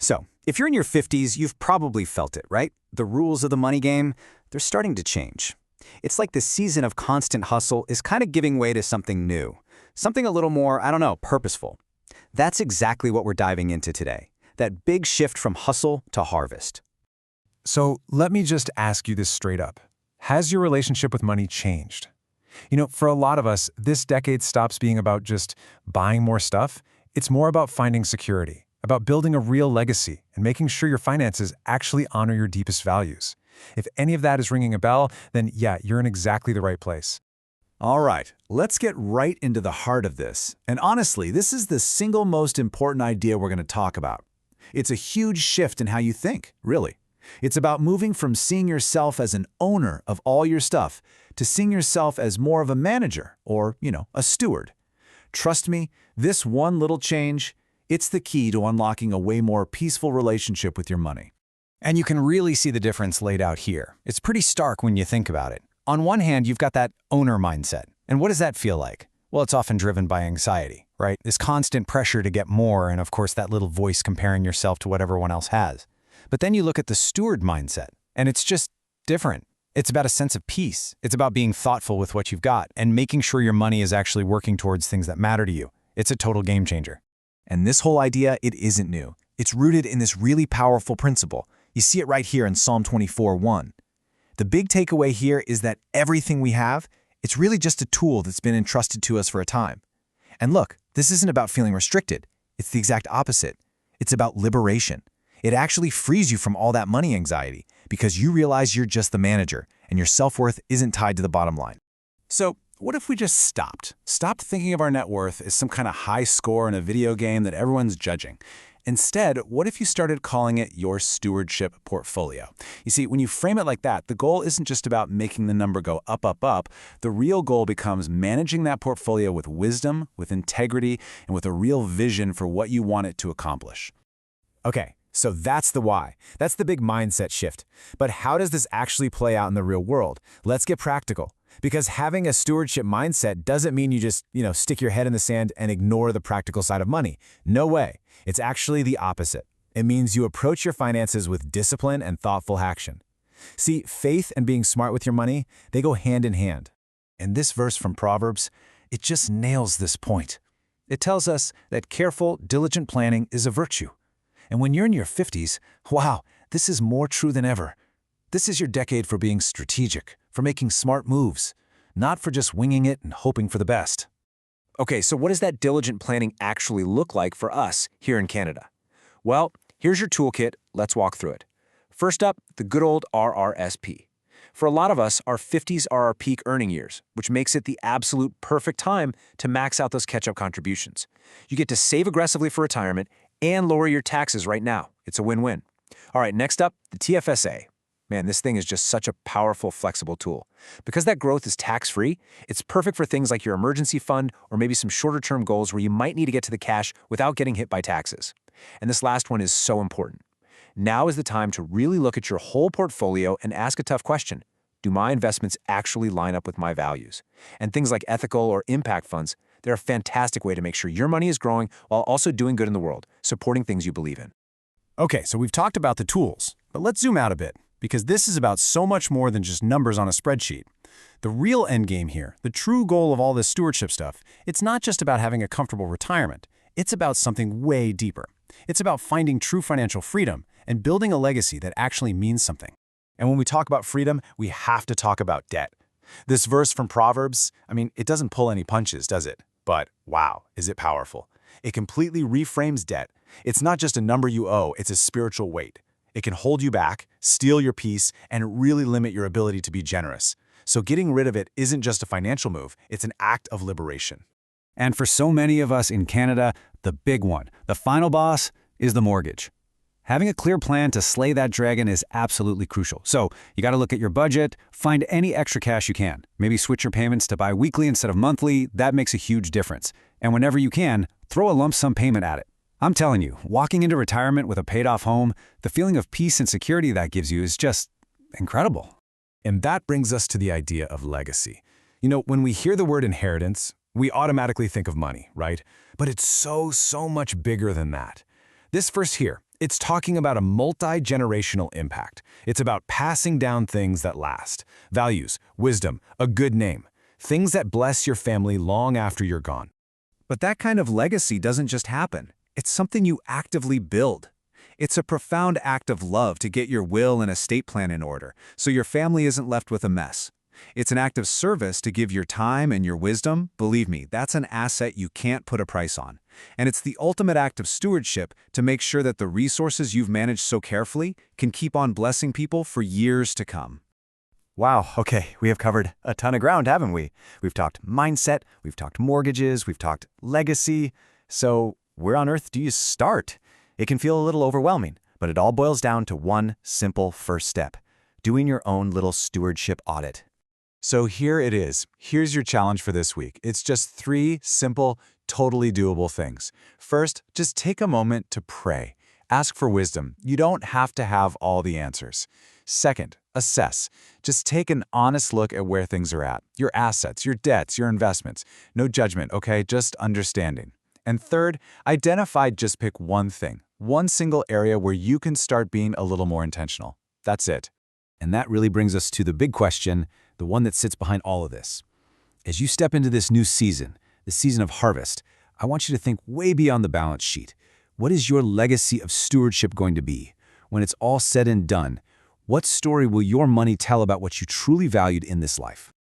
So, if you're in your 50s, you've probably felt it, right? The rules of the money game, they're starting to change. It's like the season of constant hustle is kind of giving way to something new. Something a little more, I don't know, purposeful. That's exactly what we're diving into today. That big shift from hustle to harvest. So let me just ask you this straight up. Has your relationship with money changed? For a lot of us, this decade stops being about just buying more stuff. It's more about finding security, about building a real legacy, and making sure your finances actually honor your deepest values. If any of that is ringing a bell, then yeah, you're in exactly the right place. All right, let's get right into the heart of this. And honestly, this is the single most important idea we're going to talk about. It's a huge shift in how you think, really. It's about moving from seeing yourself as an owner of all your stuff to seeing yourself as more of a manager or, a steward. Trust me, this one little change, it's the key to unlocking a way more peaceful relationship with your money. And you can really see the difference laid out here. It's pretty stark when you think about it. On one hand, you've got that owner mindset. And what does that feel like? Well, it's often driven by anxiety, right? This constant pressure to get more, and of course that little voice comparing yourself to what everyone else has. But then you look at the steward mindset, and it's just different. It's about a sense of peace. It's about being thoughtful with what you've got and making sure your money is actually working towards things that matter to you. It's a total game changer. And this whole idea, it isn't new. It's rooted in this really powerful principle. You see it right here in Psalm 24:1. The big takeaway here is that everything we have, it's really just a tool that's been entrusted to us for a time. And look, this isn't about feeling restricted. It's the exact opposite. It's about liberation. It actually frees you from all that money anxiety because you realize you're just the manager and your self-worth isn't tied to the bottom line. So, what if we just stopped? Stopped thinking of our net worth as some kind of high score in a video game that everyone's judging. Instead, what if you started calling it your stewardship portfolio? You see, when you frame it like that, the goal isn't just about making the number go up, up, up. The real goal becomes managing that portfolio with wisdom, with integrity, and with a real vision for what you want it to accomplish. Okay, so that's the why. That's the big mindset shift. But how does this actually play out in the real world? Let's get practical. Because having a stewardship mindset doesn't mean you just, stick your head in the sand and ignore the practical side of money. No way. It's actually the opposite. It means you approach your finances with discipline and thoughtful action. See, faith and being smart with your money, they go hand in hand. And this verse from Proverbs, it just nails this point. It tells us that careful, diligent planning is a virtue. And when you're in your 50s, wow, this is more true than ever. This is your decade for being strategic, for making smart moves, not for just winging it and hoping for the best. Okay, so what does that diligent planning actually look like for us here in Canada? Well, here's your toolkit. Let's walk through it. First up, the good old RRSP. For a lot of us, our 50s are our peak earning years, which makes it the absolute perfect time to max out those catch-up contributions. You get to save aggressively for retirement and lower your taxes right now. It's a win-win. All right, next up, the TFSA. Man, this thing is just such a powerful, flexible tool. Because that growth is tax-free, it's perfect for things like your emergency fund or maybe some shorter-term goals where you might need to get to the cash without getting hit by taxes. And this last one is so important. Now is the time to really look at your whole portfolio and ask a tough question. Do my investments actually line up with my values? And things like ethical or impact funds, they're a fantastic way to make sure your money is growing while also doing good in the world, supporting things you believe in. Okay, so we've talked about the tools, but let's zoom out a bit, because this is about so much more than just numbers on a spreadsheet. The real end game here, the true goal of all this stewardship stuff, it's not just about having a comfortable retirement. It's about something way deeper. It's about finding true financial freedom and building a legacy that actually means something. And when we talk about freedom, we have to talk about debt. This verse from Proverbs, it doesn't pull any punches, does it? But wow, is it powerful. It completely reframes debt. It's not just a number you owe, it's a spiritual weight. It can hold you back, steal your peace, and really limit your ability to be generous. So getting rid of it isn't just a financial move, it's an act of liberation. And for so many of us in Canada, the big one, the final boss, is the mortgage. Having a clear plan to slay that dragon is absolutely crucial. So you got to look at your budget, find any extra cash you can. Maybe switch your payments to bi-weekly instead of monthly. That makes a huge difference. And whenever you can, throw a lump sum payment at it. I'm telling you, walking into retirement with a paid-off home, the feeling of peace and security that gives you is just incredible. And that brings us to the idea of legacy. When we hear the word inheritance, we automatically think of money, right? But it's so much bigger than that. This verse here, It's talking about a multi-generational impact. It's about passing down things that last. Values, wisdom, a good name. Things that bless your family long after you're gone. But that kind of legacy doesn't just happen. It's something you actively build. It's a profound act of love to get your will and estate plan in order, so your family isn't left with a mess. It's an act of service to give your time and your wisdom. Believe me, that's an asset you can't put a price on. And it's the ultimate act of stewardship to make sure that the resources you've managed so carefully can keep on blessing people for years to come. Wow, okay, we have covered a ton of ground, haven't we? We've talked mindset, we've talked mortgages, we've talked legacy. So where on earth do you start? It can feel a little overwhelming, but it all boils down to one simple first step: doing your own little stewardship audit. So here it is. Here's your challenge for this week. It's just 3 simple, totally doable things. First, just take a moment to pray. Ask for wisdom. You don't have to have all the answers. Second, assess. Just take an honest look at where things are at. Your assets, your debts, your investments. No judgment, okay? Just understanding. And third, identify, just pick one thing, one single area where you can start being a little more intentional. That's it. And that really brings us to the big question, the one that sits behind all of this. As you step into this new season, the season of harvest, I want you to think way beyond the balance sheet. What is your legacy of stewardship going to be? When it's all said and done, what story will your money tell about what you truly valued in this life?